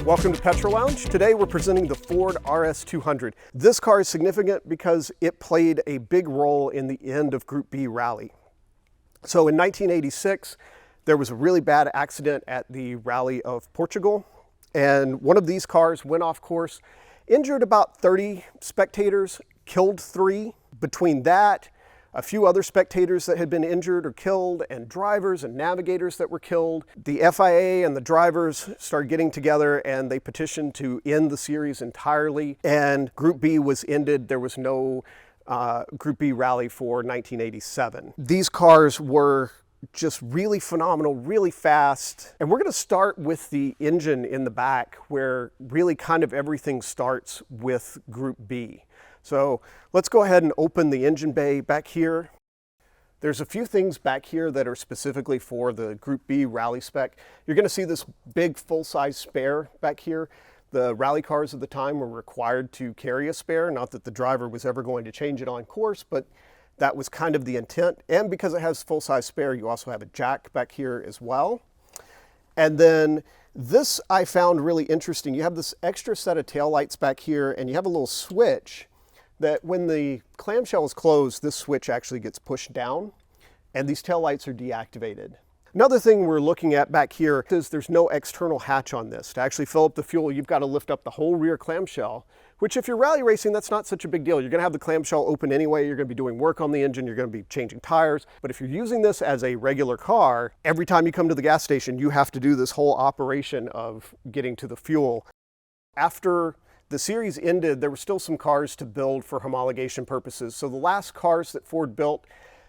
Welcome to Petrol Lounge. Today we're presenting the Ford RS200. This car is significant because it played a big role in the end of Group B rally. So in 1986, there was a really bad accident at the Rally of Portugal, and one of these cars went off course, injured about 30 spectators, killed 3. Between that, a few other spectators that had been injured or killed, and drivers and navigators that were killed. The FIA and the drivers started getting together and they petitioned to end the series entirely, and Group B was ended. There was no Group B rally for 1987. These cars were just really phenomenal, really fast. And we're gonna start with the engine in the back, where really kind of everything starts with Group B. So let's go ahead and open the engine bay back here. There's a few things back here that are specifically for the Group B rally spec. You're gonna see this big full-size spare back here. The rally cars of the time were required to carry a spare, not that the driver was ever going to change it on course, but that was kind of the intent. And because it has full-size spare, you also have a jack back here as well. And then this I found really interesting. You have this extra set of taillights back here, and you have a little switch that when the clamshell is closed, this switch actually gets pushed down and these taillights are deactivated. Another thing we're looking at back here is there's no external hatch on this. To actually fill up the fuel, you've got to lift up the whole rear clamshell, which if you're rally racing, that's not such a big deal. You're gonna have the clamshell open anyway, you're gonna be doing work on the engine, you're gonna be changing tires. But if you're using this as a regular car, every time you come to the gas station, you have to do this whole operation of getting to the fuel. After the series ended, there were still some cars to build for homologation purposes. So the last cars that Ford built,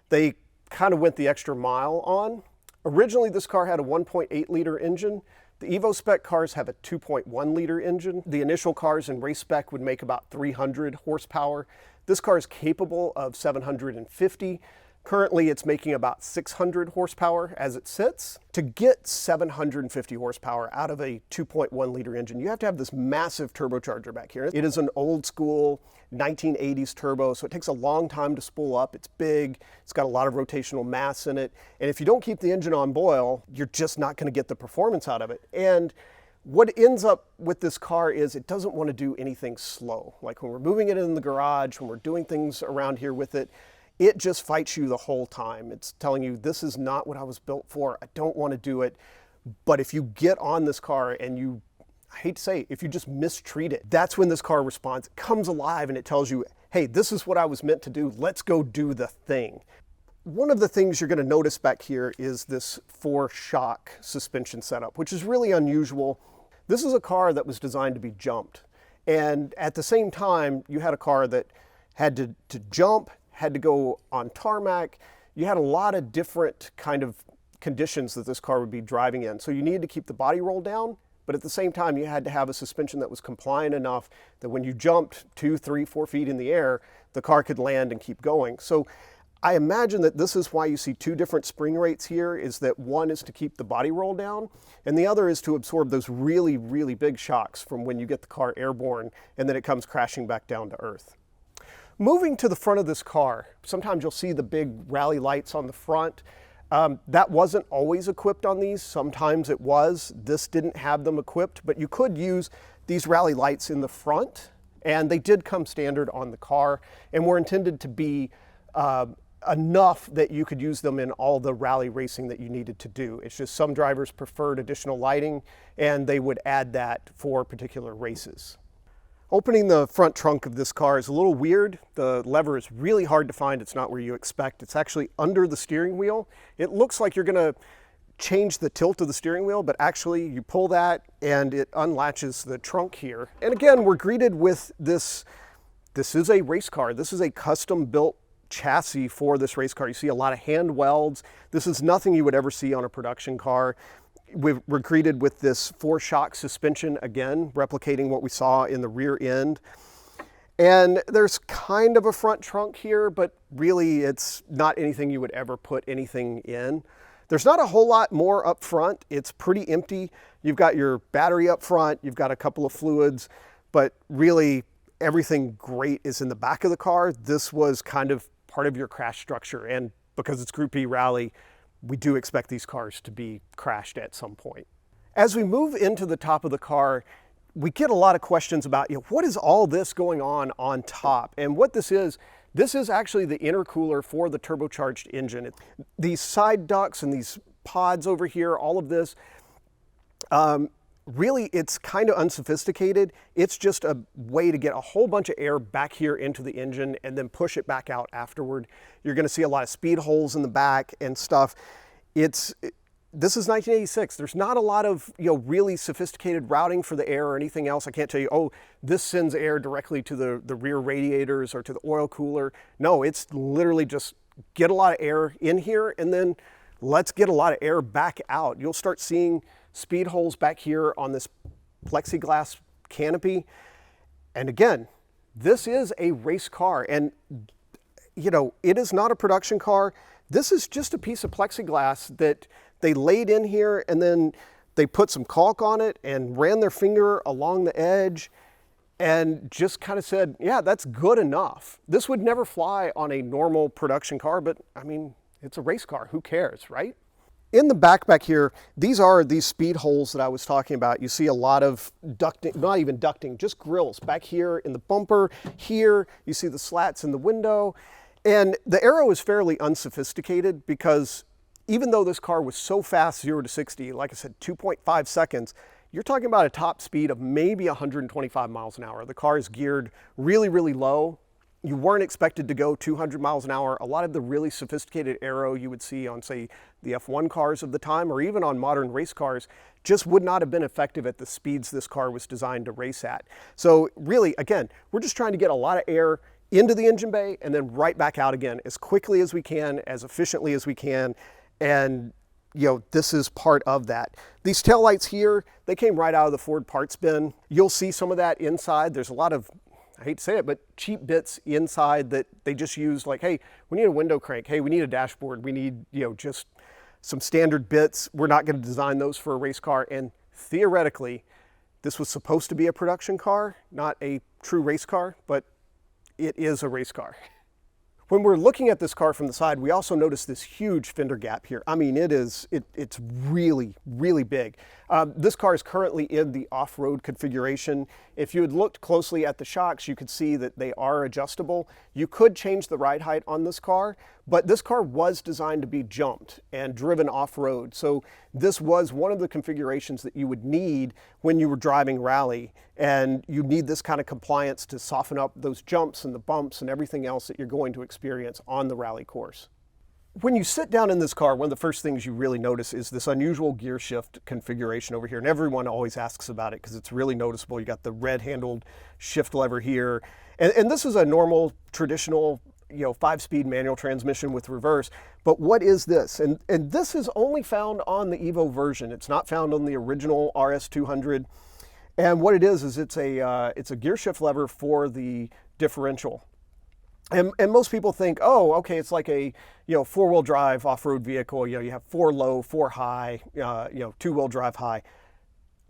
they kind of went the extra mile on. Originally, this car had a 1.8 liter engine. The Evo spec cars have a 2.1 liter engine. The initial cars in race spec would make about 300 horsepower. This car is capable of 750. Currently, it's making about 600 horsepower as it sits. To get 750 horsepower out of a 2.1 liter engine, you have to have this massive turbocharger back here. It is an old school 1980s turbo, so it takes a long time to spool up. It's big, it's got a lot of rotational mass in it, and if you don't keep the engine on boil, you're just not gonna get the performance out of it. And what ends up with this car is it doesn't want to do anything slow. Like when we're moving it in the garage, when we're doing things around here with it, it just fights you the whole time. It's telling you, this is not what I was built for. I don't want to do it. But if you get on this car and I hate to say, if you just mistreat it, that's when this car responds. It comes alive and it tells you, hey, this is what I was meant to do. Let's go do the thing. One of the things you're going to notice back here is this 4-shock suspension setup, which is really unusual. This is a car that was designed to be jumped. And at the same time, you had a car that had to jump, had to go on tarmac. You had a lot of different kind of conditions that this car would be driving in. So you needed to keep the body roll down, but at the same time, you had to have a suspension that was compliant enough that when you jumped 2, 3, 4 feet in the air, the car could land and keep going. So I imagine that this is why you see 2 different spring rates here, is that one is to keep the body roll down, and the other is to absorb those really, really big shocks from when you get the car airborne and then it comes crashing back down to earth. Moving to the front of this car, sometimes you'll see the big rally lights on the front. That wasn't always equipped on these. Sometimes it was. This didn't have them equipped, but you could use these rally lights in the front, and they did come standard on the car and were intended to be enough that you could use them in all the rally racing that you needed to do. It's just some drivers preferred additional lighting, and they would add that for particular races. Opening the front trunk of this car is a little weird. The lever is really hard to find. It's not where you expect. It's actually under the steering wheel. It looks like you're gonna change the tilt of the steering wheel, but actually you pull that and it unlatches the trunk here. And again, we're greeted with this. This is a race car. This is a custom built chassis for this race car. You see a lot of hand welds. This is nothing you would ever see on a production car. We're greeted with this 4-shock suspension, again, replicating what we saw in the rear end. And there's kind of a front trunk here, but really it's not anything you would ever put anything in. There's not a whole lot more up front. It's pretty empty. You've got your battery up front, you've got a couple of fluids, but really everything great is in the back of the car. This was kind of part of your crash structure, and because it's Group B Rally, we do expect these cars to be crashed at some point. As we move into the top of the car, we get a lot of questions about, what is all this going on top? And what this is actually the intercooler for the turbocharged engine. These side ducts and these pods over here, all of this, really it's kind of unsophisticated. It's just a way to get a whole bunch of air back here into the engine and then push it back out afterward. You're going to see a lot of speed holes in the back and stuff. This is 1986. There's not a lot of really sophisticated routing for the air or anything else. I can't tell you, oh, this sends air directly to the rear radiators or to the oil cooler. No, it's literally just get a lot of air in here and then let's get a lot of air back out. You'll start seeing speed holes back here on this plexiglass canopy. And again, this is a race car, and it is not a production car. This is just a piece of plexiglass that they laid in here, and then they put some caulk on it and ran their finger along the edge and just kind of said, yeah, that's good enough. This would never fly on a normal production car, but I mean, it's a race car. Who cares, right? In the back here, these are these speed holes that I was talking about. You see a lot of ducting, not even ducting, just grills back here in the bumper. Here, you see the slats in the window. And the aero is fairly unsophisticated because even though this car was so fast, 0 to 60, like I said, 2.5 seconds, you're talking about a top speed of maybe 125 miles an hour. The car is geared really, really low. You weren't expected to go 200 miles an hour. A lot of the really sophisticated aero you would see on, say, the F1 cars of the time, or even on modern race cars, just would not have been effective at the speeds this car was designed to race at. So really, again, we're just trying to get a lot of air into the engine bay and then right back out again as quickly as we can, as efficiently as we can. And this is part of that. These taillights here, they came right out of the Ford parts bin. You'll see some of that inside. There's a lot of, I hate to say it, but cheap bits inside that they just use, like, hey, we need a window crank. Hey, we need a dashboard. We need, just some standard bits. We're not going to design those for a race car. And theoretically, this was supposed to be a production car, not a true race car, but it is a race car. When we're looking at this car from the side, we also notice this huge fender gap here. I mean, it's really, really big. This car is currently in the off-road configuration. If you had looked closely at the shocks, you could see that they are adjustable. You could change the ride height on this car, but this car was designed to be jumped and driven off-road. So this was one of the configurations that you would need when you were driving rally, and you need this kind of compliance to soften up those jumps and the bumps and everything else that you're going to experience on the rally course. When you sit down in this car, one of the first things you really notice is this unusual gear shift configuration over here. And everyone always asks about it because it's really noticeable. You got the red-handled shift lever here. And this is a normal, traditional, 5-speed manual transmission with reverse. But what is this? And this is only found on the Evo version. It's not found on the original RS200. And what it is it's a gear shift lever for the differential. And most people think, oh, okay, it's like a 4-wheel drive off-road vehicle. You have 4 low, 4 high, 2-wheel drive high,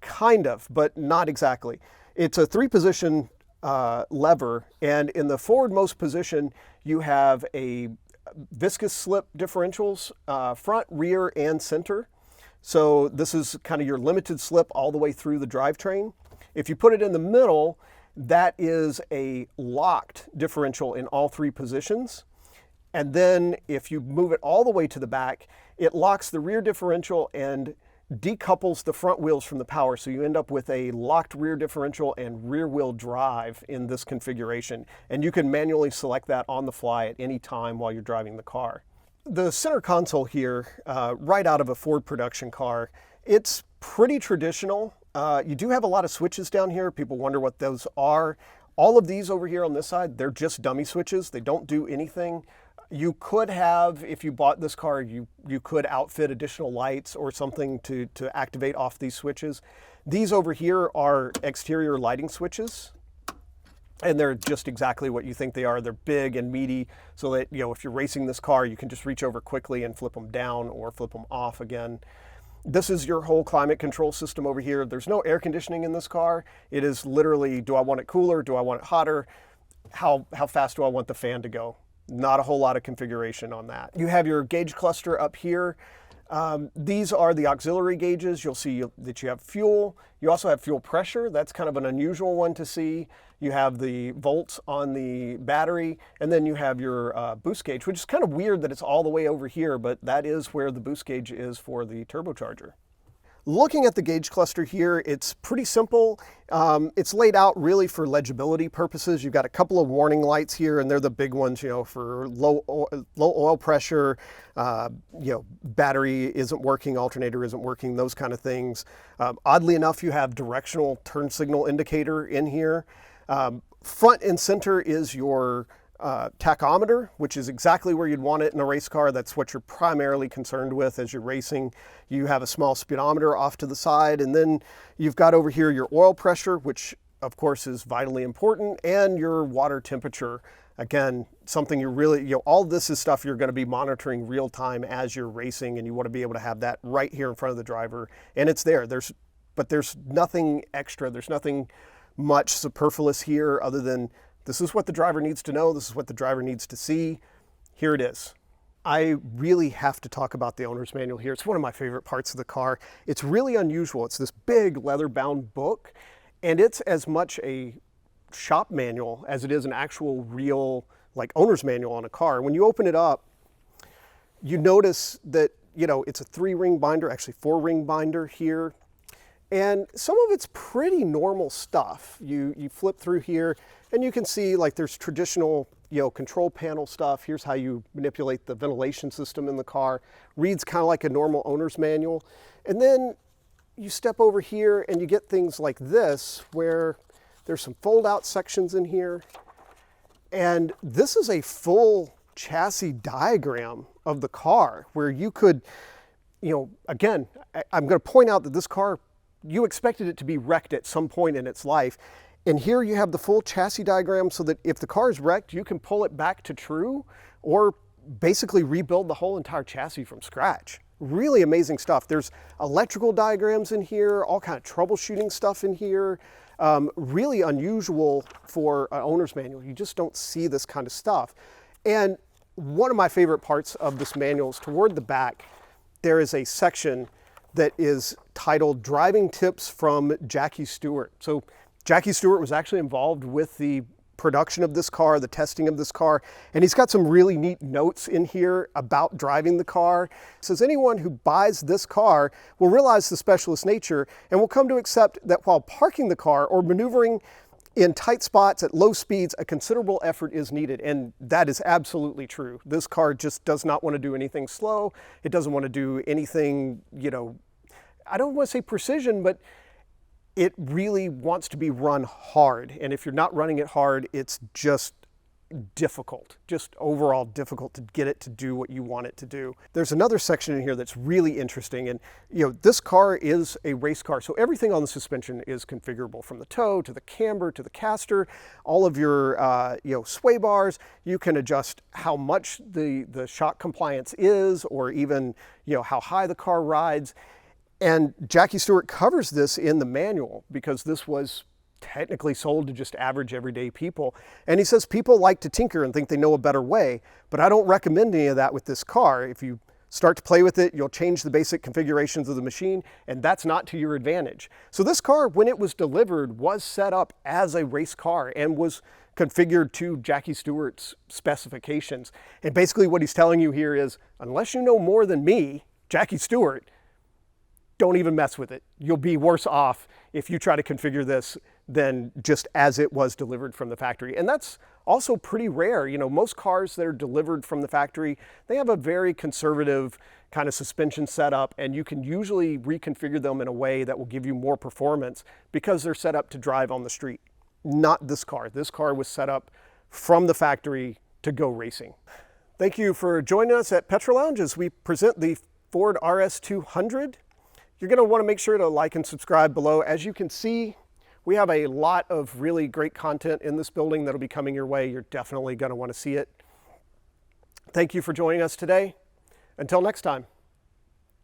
kind of, but not exactly. It's a 3-position lever, and in the forwardmost position, you have a viscous slip differentials, front, rear, and center. So this is kind of your limited slip all the way through the drivetrain. If you put it in the middle, that is a locked differential in all 3 positions. And then if you move it all the way to the back, it locks the rear differential and decouples the front wheels from the power. So you end up with a locked rear differential and rear wheel drive in this configuration. And you can manually select that on the fly at any time while you're driving the car. The center console here, right out of a Ford production car, it's pretty traditional. You do have a lot of switches down here. People wonder what those are. All of these over here on this side, they're just dummy switches. They don't do anything. You could have, if you bought this car, you could outfit additional lights or something to activate off these switches. These over here are exterior lighting switches. And they're just exactly what you think they are. They're big and meaty, so that, you know, if you're racing this car, you can just reach over quickly and flip them down or flip them off again. This is your whole climate control system over here. There's no air conditioning in this car. It is literally, do I want it cooler? Do I want it hotter? How fast do I want the fan to go? Not a whole lot of configuration on that. You have your gauge cluster up here. These are the auxiliary gauges. You'll see that you have fuel. You also have fuel pressure. That's kind of an unusual one to see. You have the volts on the battery, and then you have your boost gauge, which is kind of weird that it's all the way over here, but that is where the boost gauge is for the turbocharger. Looking at the gauge cluster here, it's pretty simple. It's laid out really for legibility purposes. You've got a couple of warning lights here, and they're the big ones, you know, for low oil pressure, you know, battery isn't working, alternator isn't working, those kind of things. Oddly enough, you have directional turn signal indicator in here. Front and center is your tachometer, which is exactly where you'd want it in a race car. That's what you're primarily concerned with as you're racing. You have a small speedometer off to the side, and then you've got over here your oil pressure, which of course is vitally important, and your water temperature. Again, something you really, you know, all this is stuff you're going to be monitoring real time as you're racing, and you want to be able to have that right here in front of the driver, and it's there. But there's nothing extra. There's nothing much superfluous here other than this is what the driver needs to know. This is what the driver needs to see. Here it is. I really have to talk about the owner's manual here. It's one of my favorite parts of the car. It's really unusual. It's this big leather-bound book, and it's as much a shop manual as it is an actual real, like, owner's manual on a car. When you open it up, you notice that, you know, it's a 3-ring binder, actually 4-ring binder here. And some of it's pretty normal stuff. You flip through here and you can see, like, there's traditional, you know, control panel stuff. Here's how you manipulate the ventilation system in the car. Reads kind of like a normal owner's manual. And then you step over here and you get things like this, where there's some fold out sections in here. And this is a full chassis diagram of the car where you could, you know, again, I'm going to point out that this car, you expected it to be wrecked at some point in its life. And here you have the full chassis diagram so that if the car is wrecked, you can pull it back to true or basically rebuild the whole entire chassis from scratch. Really amazing stuff. There's electrical diagrams in here, all kind of troubleshooting stuff in here. Really unusual for an owner's manual. You just don't see this kind of stuff. And one of my favorite parts of this manual is toward the back, there is a section that is titled Driving Tips from Jackie Stewart. So Jackie Stewart was actually involved with the production of this car, the testing of this car, and he's got some really neat notes in here about driving the car. It says anyone who buys this car will realize the specialist nature and will come to accept that while parking the car or maneuvering in tight spots at low speeds, a considerable effort is needed. And that is absolutely true. This car just does not want to do anything slow. It doesn't want to do anything, you know, I don't want to say precision, but it really wants to be run hard. And if you're not running it hard, it's just difficult, just overall difficult to get it to do what you want it to do. There's another section in here that's really interesting. And, you know, this car is a race car. So everything on the suspension is configurable, from the toe to the camber to the caster, all of your, you know, sway bars. You can adjust how much the shock compliance is, or even, you know, how high the car rides. And Jackie Stewart covers this in the manual because this was technically sold to just average everyday people. And he says people like to tinker and think they know a better way, but I don't recommend any of that with this car. If you start to play with it, you'll change the basic configurations of the machine, and that's not to your advantage. So this car, when it was delivered, was set up as a race car and was configured to Jackie Stewart's specifications. And basically what he's telling you here is, unless you know more than me, Jackie Stewart, don't even mess with it. You'll be worse off if you try to configure this than just as it was delivered from the factory. And that's also pretty rare. You know, most cars that are delivered from the factory, they have a very conservative kind of suspension setup, and you can usually reconfigure them in a way that will give you more performance because they're set up to drive on the street. Not this car. This car was set up from the factory to go racing. Thank you for joining us at Petrol Lounge as we present the Ford RS200. You're going to want to make sure to like and subscribe below. As you can see, We have a lot of really great content in this building that'll be coming your way. You're definitely going to want to see it. Thank you for joining us today. Until next time.